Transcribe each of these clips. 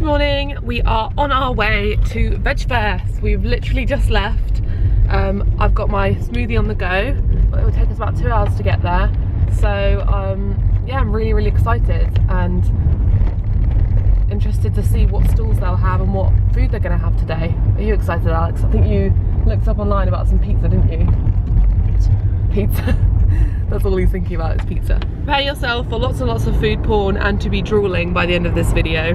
morning, we are on our way to Vegfest. We've literally just left. I've got my smoothie on the go, but it will take us about 2 hours to get there. So yeah, I'm really excited and interested to see what stalls they'll have and what food they're going to have today. Are you excited, Alex? I think you looked up online about some pizza, didn't you? Pizza. That's all he's thinking about is pizza. Prepare yourself for lots and lots of food porn and to be drooling by the end of this video.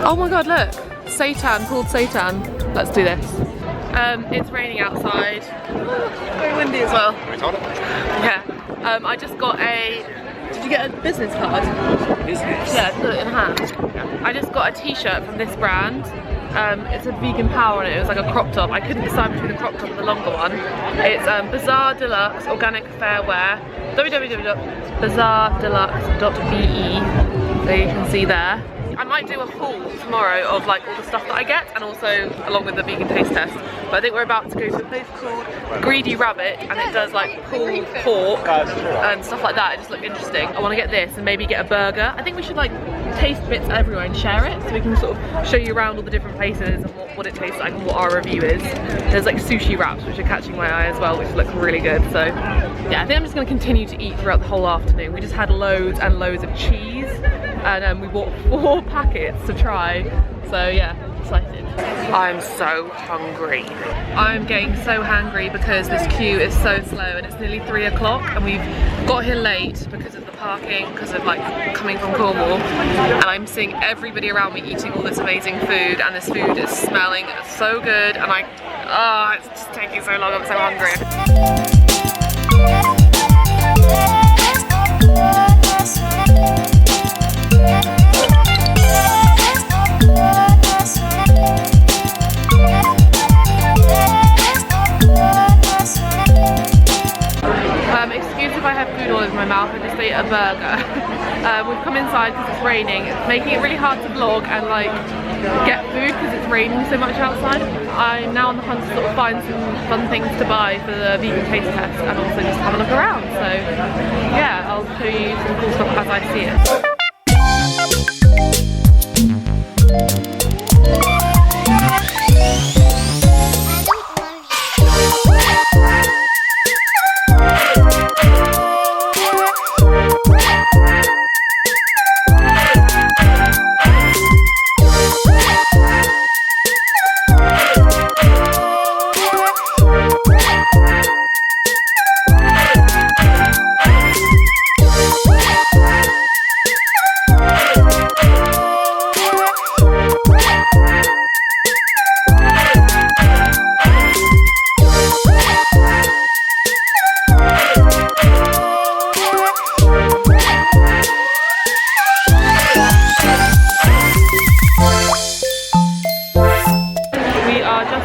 Oh my god, look! Seitan, called Seitan. Let's do this. It's raining outside. Very windy as well. Yeah. I just got a... Did you get a business card? Business? Yeah, put it in hand. Yeah. I just got a t-shirt from this brand. It's a vegan power on it. It was like a crop top. I couldn't decide between the crop top and the longer one. It's Bazaar Deluxe Organic Fairwear. www.bazaardeluxe.be. So you can see there. I might do a haul tomorrow of like all the stuff that I get, and also along with the vegan taste test. But I think we're about to go to a place called Greedy Rabbit, and it does like pulled pork and stuff like that. It just looked interesting. I want to get this and maybe get a burger. I think we should like taste bits everywhere and share it, so we can sort of show you around all the different places and what it tastes like and what our review is. There's like sushi wraps which are catching my eye as well, which look really good. So yeah, I think I'm just going to continue to eat throughout the whole afternoon. We just had loads and loads of cheese, and we bought 4 packets to try. So yeah, excited. I'm so hungry. I'm getting so hangry because this queue is so slow and it's nearly 3 o'clock and we've got here late because of the parking, because of like coming from Cornwall, and I'm seeing everybody around me eating all this amazing food, and this food is smelling so good, and it's just taking so long. I'm so hungry. Excuse if I have food all over my mouth. I just ate a burger. We've come inside because it's raining. It's making it really hard to vlog and like get food because it's raining so much outside. I'm now on the hunt to sort of find some fun things to buy for the vegan taste test and also just have a look around. So yeah, I'll show you some cool stuff as I see it.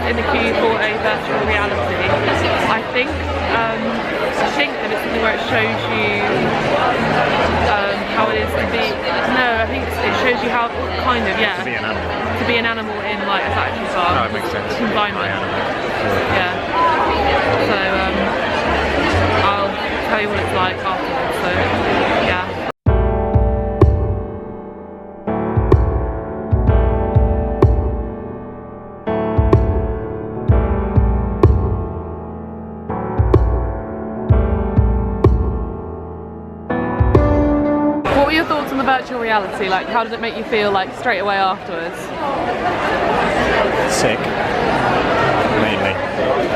In the queue for a virtual reality. I think that it's something where it shows you how it is to be. No, I think it shows you how kind of, yeah. To be an animal. To be an animal in like a factory farm. Oh, it makes sense. Confinement. Yeah. So I'll tell you what it's like afterwards. So yeah. What were your thoughts on the virtual reality? Like, how did it make you feel like straight away afterwards? Sick, mainly.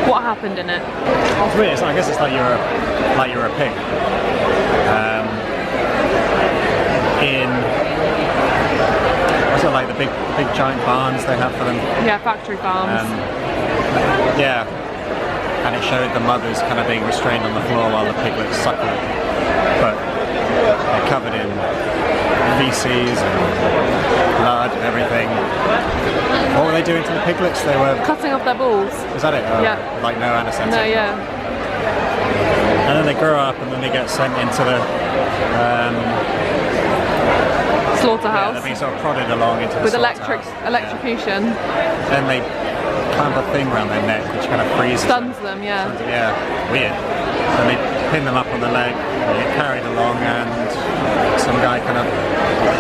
What happened in it? It's weird. I guess it's like you're a pig. In what's it like the big giant barns they have for them? Yeah, factory farms. Yeah, and it showed the mothers kind of being restrained on the floor while the piglets suckle, but they're covered in feces and blood and everything. What were they doing to the piglets? They were cutting off their balls. Was that it? Yeah. Like no anaesthetic? No, yeah. And then they grow up and then they get sent into the slaughterhouse. Yeah, they're being sort of prodded along into the with electrocution. Then they clamp a thing around their neck which kind of freezes stuns them, yeah. Yeah, weird. Then they pin them up on the leg, they get carried along, and some guy kind of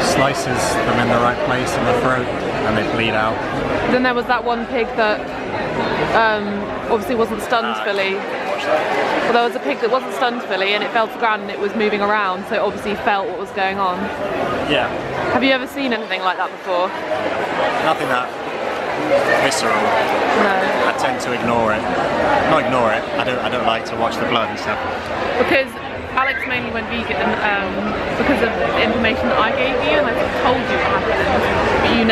slices them in the right place in the throat and they bleed out. Then there was that one pig that obviously wasn't stunned fully. Well, there was a pig that wasn't stunned fully and it fell to the ground and it was moving around, so it obviously felt what was going on. Yeah. Have you ever seen anything like that before? Nothing that visceral. No. I tend to ignore it. Not ignore it. I don't like to watch the blood and stuff. Because Alex mainly went vegan because of the information that I gave you, and I told you what happened, but you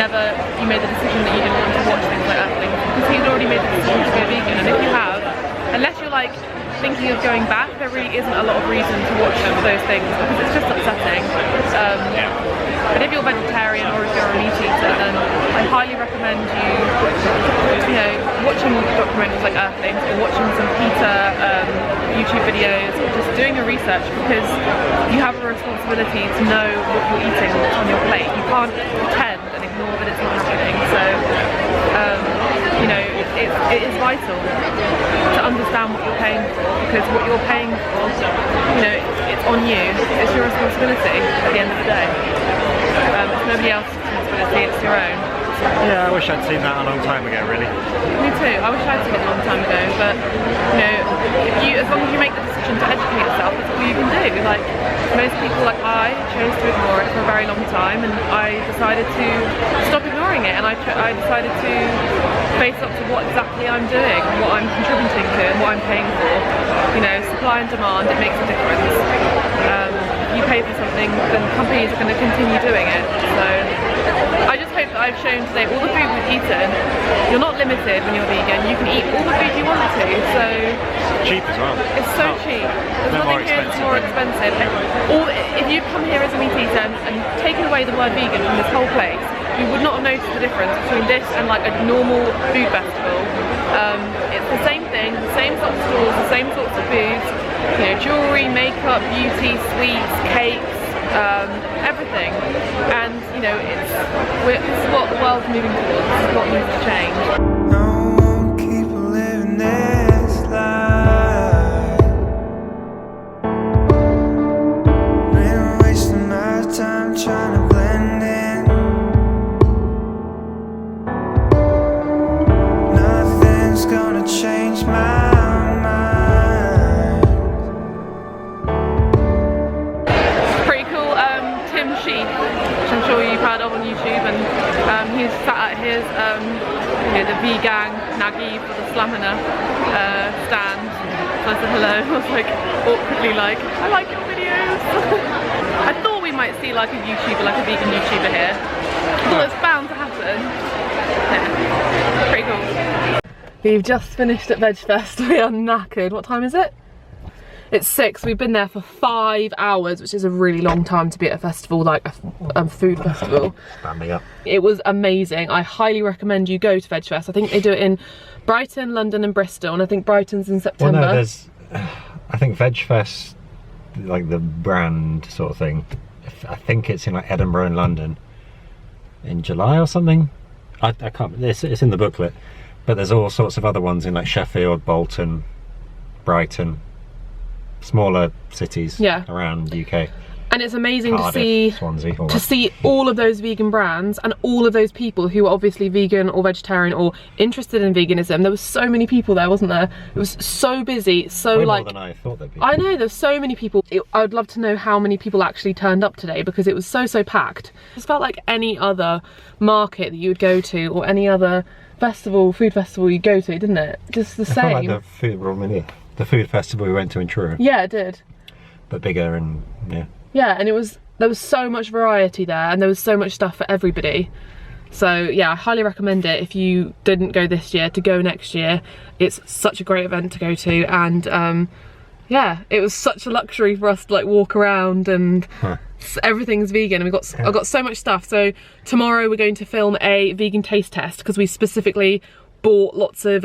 made the decision that you didn't want to watch things like that, because he'd already made the decision to go vegan, and if you have, unless you're like thinking of going back, there really isn't a lot of reason to watch those things because it's just upsetting. But if you're vegetarian or if you're a meat eater, then I highly recommend you know, watching documentaries like Earthlings or watching some PETA YouTube videos or just doing your research, because you have a responsibility to know what you're eating on your plate. You can't pretend and ignore that it's not happening. So you know, it is vital to understand what you're paying for, because what you're paying for, you know, it's on you. It's your responsibility at the end of the day. It's nobody else's responsibility, it's your own. Yeah, I wish I'd seen that a long time ago, really. Me too. I wish I'd seen it a long time ago, but you know, as long as you make the decision to educate yourself, that's all you can do. Like most people, like I chose to ignore it for a very long time, and I decided to stop ignoring it, and I decided to face up to what exactly I'm doing, and what I'm contributing to, and what I'm paying for. You know, supply and demand, it makes a difference. If you pay for something, then companies are going to continue doing it. So I just hope that I've shown today all the food we've eaten. You're not limited when you're vegan. You can eat all the food you want to. So cheap as well. It's so cheap. There's nothing here that's more expensive. If you'd come here as a meat eater and taken away the word vegan from this whole place, you would not have noticed the difference between this and like a normal food festival. It's the same thing, the same sorts of stalls, the same sorts of foods. You know, jewellery, makeup, beauty, sweets, cakes, everything. And you know, this is what the world's moving towards. This is what needs to change. I won't keep living this life. Been wasting my time trying to blend in. Nothing's gonna change my I'm sure you've heard of on YouTube, and he's sat at his you know, the vegan naggy for the Slamina stand. So I said hello. I was like awkwardly like, I like your videos. I thought we might see like a YouTuber, like a vegan YouTuber here. I thought it's bound to happen. Yeah. Pretty cool. We've just finished at Vegfest. We are knackered. What time is it? It's 6. We've been there for 5 hours, which is a really long time to be at a festival, like a food festival. Standing up. It was amazing. I highly recommend you go to Vegfest. I think they do it in Brighton, London and Bristol, and I think Brighton's in September. Well, no, I think Vegfest, like the brand sort of thing, I think it's in like Edinburgh and London in July or something. I can't, it's in the booklet, but there's all sorts of other ones in like Sheffield, Bolton, Brighton, smaller cities around the UK. And it's amazing Cardiff, to see Swansea, all of those vegan brands and all of those people who are obviously vegan or vegetarian or interested in veganism. There was so many people there, wasn't there? It was so busy, so way like more than I thought there'd be. I know, there's so many people. I would love to know how many people actually turned up today, because it was so packed. It felt like any other market that you would go to or any other festival, food festival you go to, didn't it? Just the same. Like the food festival we went to in Truro. Yeah, it did. But bigger and yeah, and there was so much variety there, and there was so much stuff for everybody. So yeah, I highly recommend it if you didn't go this year to go next year. It's such a great event to go to, and yeah, it was such a luxury for us to like walk around and everything's vegan. And I've got so much stuff. So tomorrow we're going to film a vegan taste test because we specifically bought lots of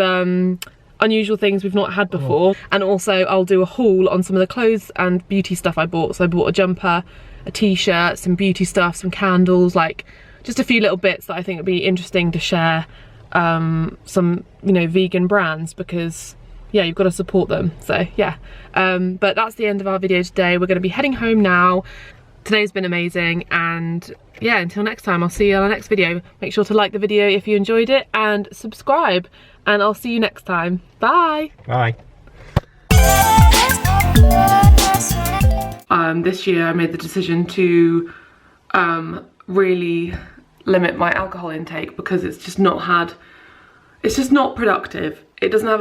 unusual things we've not had before. And also I'll do a haul on some of the clothes and beauty stuff I bought. So I bought a jumper, a t-shirt, some beauty stuff, some candles, like just a few little bits that I think would be interesting to share. Some, you know, vegan brands, because yeah, you've got to support them. So yeah, but that's the end of our video today. We're going to be heading home now. Today's been amazing, and yeah, until next time, I'll see you on our next video. Make sure to like the video if you enjoyed it and subscribe, and I'll see you next time. Bye. Bye. This year I made the decision to really limit my alcohol intake because it's just not productive. It doesn't have